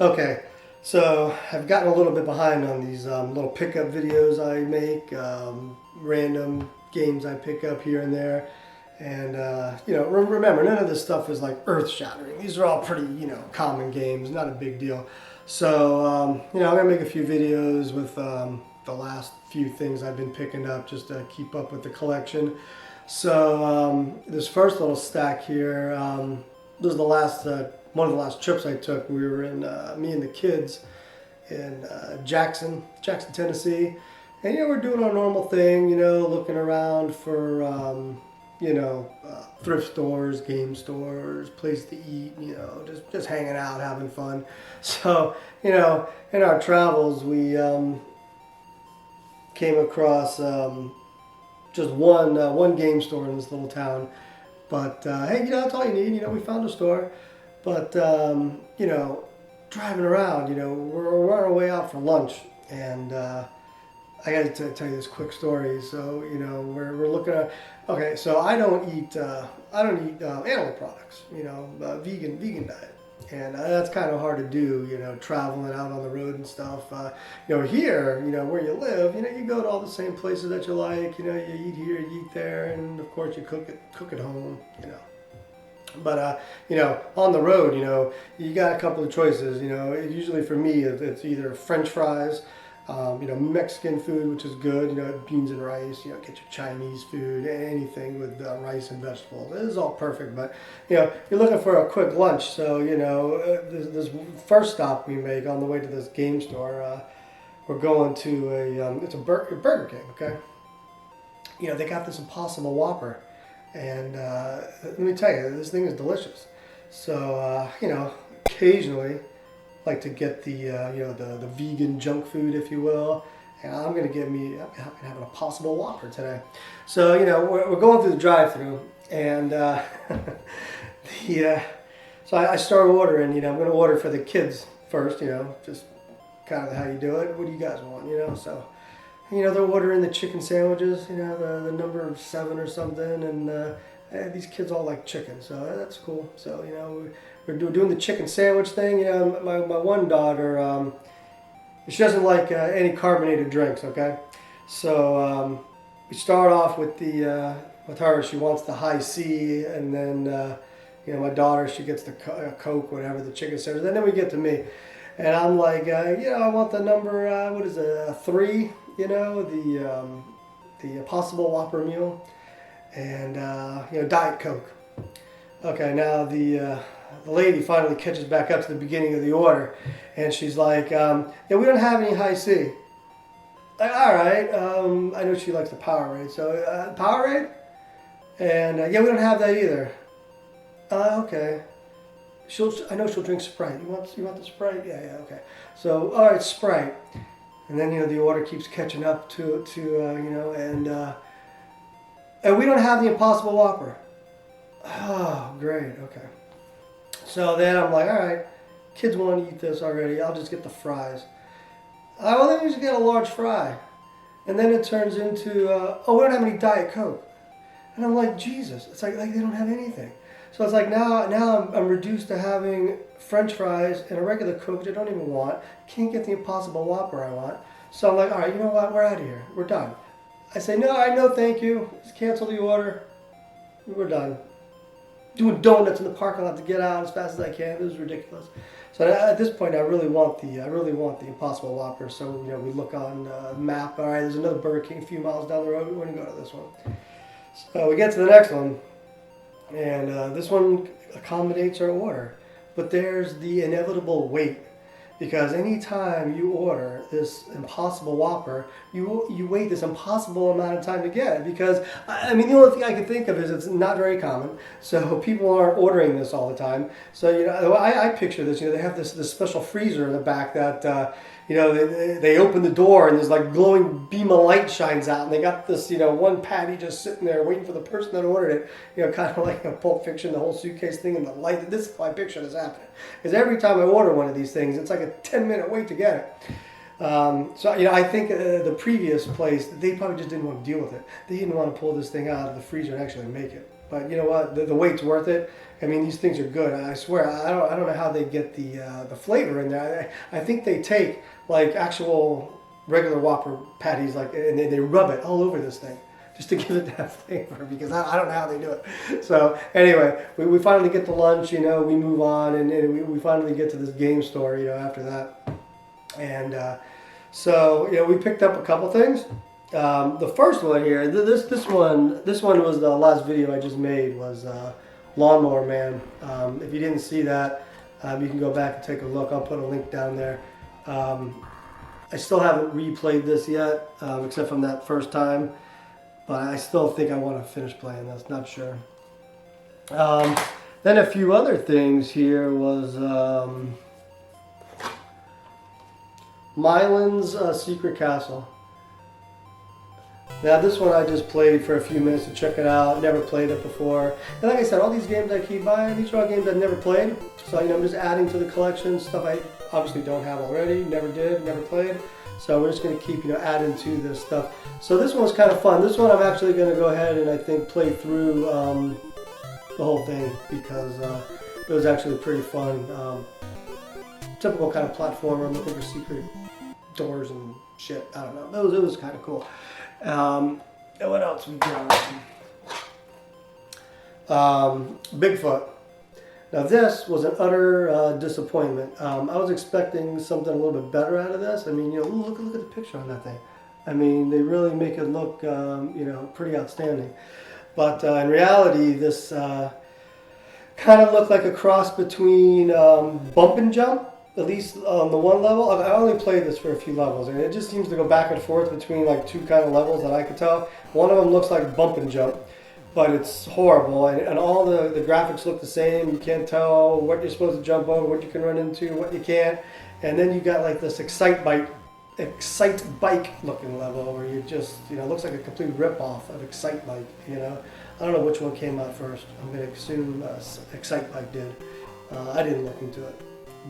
Okay, so I've gotten a little bit behind on these little pickup videos I make, random games I pick up here and there. And, remember, none of this stuff is like earth shattering. These are all pretty, common games, not a big deal. So, I'm going to make a few videos with the last few things I've been picking up just to keep up with the collection. So, this first little stack here, this is the last, one of the last trips I took. We were in, me and the kids in Jackson, Tennessee. And, we're doing our normal thing, looking around for, thrift stores, game stores, place to eat, just hanging out, having fun. So, in our travels, we came across just one game store in this little town. But, hey, that's all you need. We found a store. But, driving around, we're on our way out for lunch. And I got to tell you this quick story. So, we're looking at, okay, so I don't eat animal products, vegan diet. And that's kind of hard to do, traveling out on the road and stuff. Here, where you live, you go to all the same places that you like, you eat here, you eat there, and of course you cook at home, But, on the road, you got a couple of choices, usually for me, it's either French fries, Mexican food, which is good, beans and rice, get your Chinese food, anything with rice and vegetables. It is all perfect, but, you're looking for a quick lunch. So, this first stop we make on the way to this game store, we're going to it's a Burger King, okay? They got this Impossible Whopper, and let me tell you, this thing is delicious. So, occasionally, like to get the the vegan junk food, if you will, and I'm gonna have an Impossible Whopper today. So we're going through the drive-through, and so I start ordering. I'm gonna order for the kids first. Just kind of how you do it. What do you guys want? So they're ordering the chicken sandwiches. The number 7 or something, and these kids all like chicken, so that's cool. So we're doing the chicken sandwich thing. My one daughter, she doesn't like any carbonated drinks. Okay, so we start off with with her. She wants the high C, and then my daughter, she gets the Coke, whatever, the chicken sandwich. And then we get to me, and I'm like, I want the number what is it, 3? The Impossible Whopper meal, and Diet Coke. Okay, now the lady finally catches back up to the beginning of the order, and she's like, we don't have any high C. Like, all right, I know she likes the Powerade, so Powerade? And we don't have that either. Okay. I know she'll drink Sprite. You want the Sprite? Yeah, okay. So, all right, Sprite. And then, the order keeps catching up to and we don't have the Impossible Whopper. Oh, great, okay. So then I'm like, all right, kids want to eat this already. I'll just get the fries. Well, then we just get a large fry. And then it turns into, we don't have any Diet Coke. And I'm like, Jesus, it's like they don't have anything. So it's like now I'm reduced to having French fries and a regular Coke, which I don't even want. Can't get the Impossible Whopper I want. So I'm like, all right, you know what? We're out of here. We're done. I say, no, thank you. Just cancel the order. We're done. Doing donuts in the parking lot to get out as fast as I can. This is ridiculous. So at this point, I really want the Impossible Whopper. So we look on the map. All right, there's another Burger King a few miles down the road. We're going to go to this one. So we get to the next one, and this one accommodates our order. But there's the inevitable wait. Because anytime you order this Impossible Whopper, you wait this impossible amount of time to get it. Because, the only thing I can think of is it's not very common. So people aren't ordering this all the time. So, I picture this, they have this special freezer in the back that, they open the door and there's like glowing beam of light shines out. And they got this, one patty just sitting there waiting for the person that ordered it. Kind of like a Pulp Fiction, the whole suitcase thing and the light. This is how I picture this happening. Because every time I order one of these things, it's like a 10-minute wait to get it. I think the previous place, they probably just didn't want to deal with it. They didn't want to pull this thing out of the freezer and actually make it. But you know what? The weight's worth it. I mean, these things are good. I swear, I don't know how they get the flavor in there. I think they take like actual regular Whopper patties, like, and they rub it all over this thing just to give it that flavor, because I don't know how they do it. So anyway, we finally get to lunch, you know, we move on, and we finally get to this game store, you know, after that. And so, you know, we picked up a couple things. The first one here, this one was the last video I just made, was Lawnmower Man. If you didn't see that, you can go back and take a look. I'll put a link down there. I still haven't replayed this yet, except from that first time. But I still think I want to finish playing this, not sure. Then a few other things here was Milan's Secret Castle. Now this one I just played for a few minutes to check it out, never played it before. And like I said, all these games I keep buying, these are all games I've never played. So, you know, I'm just adding to the collection, stuff I obviously don't have already, never did, never played. So we're just going to keep, you know, adding to this stuff. So this one was kind of fun. This one I'm actually going to go ahead and I think play through the whole thing, because it was actually pretty fun. Typical kind of platformer, looking for secret doors and shit. I don't know. It was kind of cool. And what else we got? Bigfoot. Now this was an utter disappointment. I was expecting something a little bit better out of this. I mean, you know, look at the picture on that thing. I mean, they really make it look, you know, pretty outstanding. But in reality, this kind of looked like a cross between Bump and Jump, at least on the one level. I only played this for a few levels, and it just seems to go back and forth between like two kind of levels that I could tell. One of them looks like Bump and Jump, but it's horrible, and all the graphics look the same. You can't tell what you're supposed to jump over, what you can run into, what you can't. And then you got like this Excite Bike looking level where you just, you know, it looks like a complete rip-off of Excite Bike, you know. I don't know which one came out first. I'm going to assume Excite Bike did. I didn't look into it.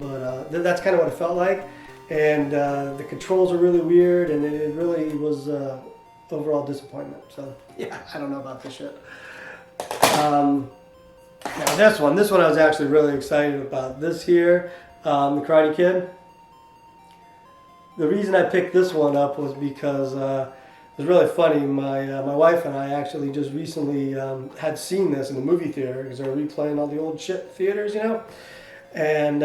But that's kind of what it felt like. And the controls are really weird, and it really was overall disappointment. So yeah, I don't know about this shit. Now this one I was actually really excited about. This here, the Karate Kid. The reason I picked this one up was because it was really funny. My wife and I actually just recently had seen this in the movie theater, because they were replaying all the old shit theaters, you know. And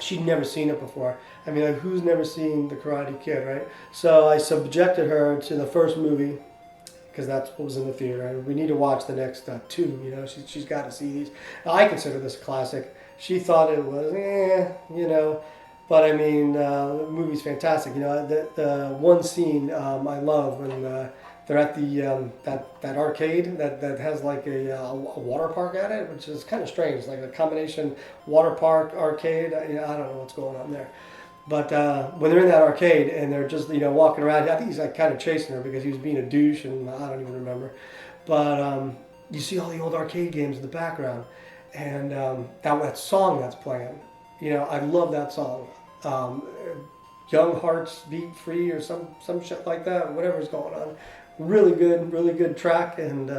she'd never seen it before. I mean, like, who's never seen The Karate Kid, right? So I subjected her to the first movie, because that's what was in the theater. And we need to watch the next two, you know. She's got to see these. Now, I consider this a classic. She thought it was, you know. But I mean, the movie's fantastic. You know, the one scene I love when they're at the that arcade that has like a water park at it, which is kind of strange. It's like a combination water park arcade. I don't know what's going on there. But when they're in that arcade and they're just, you know, walking around, I think he's like kind of chasing her because he was being a douche, and I don't even remember. But you see all the old arcade games in the background, and that song that's playing. You know, I love that song. Young Hearts Beat Free or some shit like that, whatever's going on. Really good track, and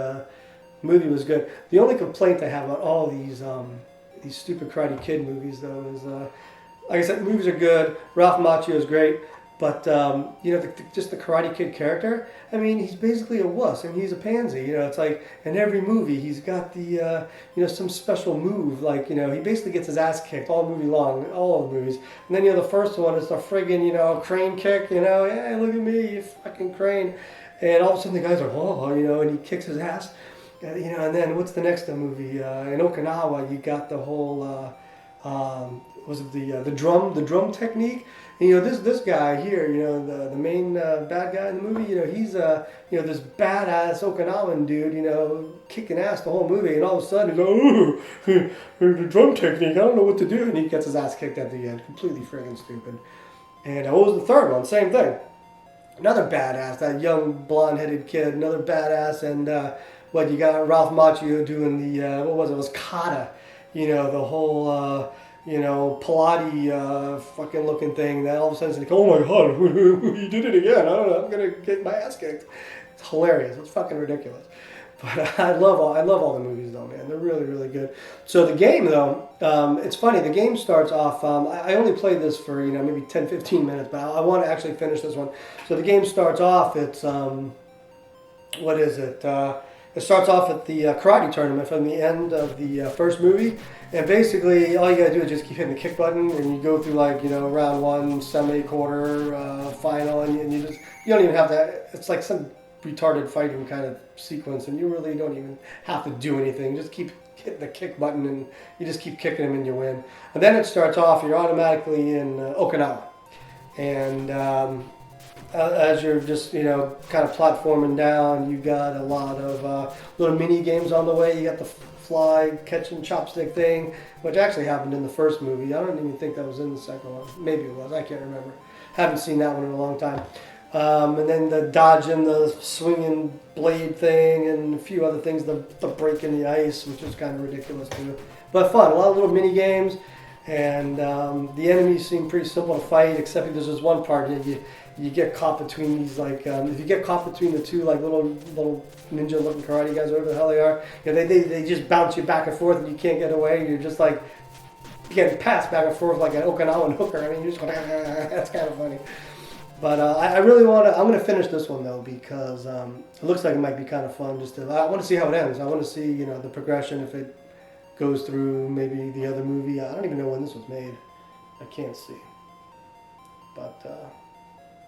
movie was good. The only complaint I have about all these stupid Karate Kid movies, though, is like I said, the movies are good. Ralph Macchio is great, but you know, just the Karate Kid character. I mean, he's basically a wuss, and he's a pansy. You know, it's like in every movie he's got the you know, some special move. Like, you know, he basically gets his ass kicked all movie long, all of the movies. And then, you know, the first one is the friggin', you know, crane kick. You know, hey, look at me, you fucking crane. And all of a sudden the guys are, oh, you know, and he kicks his ass. You know, and then what's the next movie? In Okinawa, you got the whole was it the drum technique? And, you know, this guy here, you know, the main bad guy in the movie, you know, he's you know, this badass Okinawan dude, you know, kicking ass the whole movie, and all of a sudden he's like, oh, the drum technique, I don't know what to do, and he gets his ass kicked at the end, completely friggin' stupid. And what was the third one? Same thing. Another badass, that young blonde-headed kid, another badass, and what, you got Ralph Macchio doing the what was it? It was kata, you know, the whole. You know, Pilates fucking looking thing. That all of a sudden it's like, oh my god, you did it again. I don't know, I'm gonna get my ass kicked. It's hilarious. It's fucking ridiculous. But I love all the movies though, man. They're really, really good. So the game though, it's funny. The game starts off. I only played this for maybe 10, 15 minutes, but I want to actually finish this one. So the game starts off. It's what is it? It starts off at the karate tournament from the end of the first movie, and basically all you gotta do is just keep hitting the kick button, and you go through round one, semi, quarter, final, and you don't even have that. It's like some retarded fighting kind of sequence, and you really don't even have to do anything. Just keep hitting the kick button, and you just keep kicking them, and you win. And then it starts off. You're automatically in Okinawa, and as you're just kind of platforming down, you got a lot of little mini games on the way. You got the fly catching chopstick thing, which actually happened in the first movie. I don't even think that was in the second one. Maybe it was. I can't remember. Haven't seen that one in a long time. And then the dodging, the swinging blade thing, and a few other things. The breaking the ice, which is kind of ridiculous too, but fun. A lot of little mini games, and the enemies seem pretty simple to fight, except there's this one part that you get caught between these if you get caught between the two little ninja looking karate guys, whatever the hell they are, they just bounce you back and forth, and you can't get away. You're just getting passed back and forth like an Okinawan hooker. I mean, you're just going, that's kind of funny. But I really want to. I'm going to finish this one though, because it looks like it might be kind of fun. I want to see how it ends. I want to see the progression, if it goes through maybe the other movie. I don't even know when this was made. I can't see. But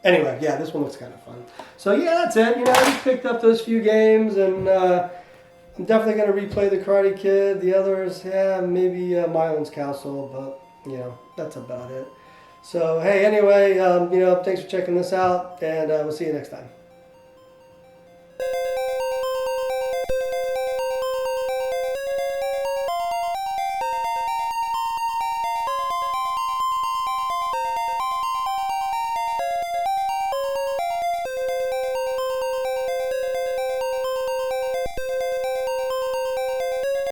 anyway, yeah, this one looks kind of fun. So yeah, that's it. I just picked up those few games, and I'm definitely going to replay the Karate Kid. The others, yeah, maybe Milan's Castle, but that's about it. So, hey, anyway, thanks for checking this out, and we'll see you next time.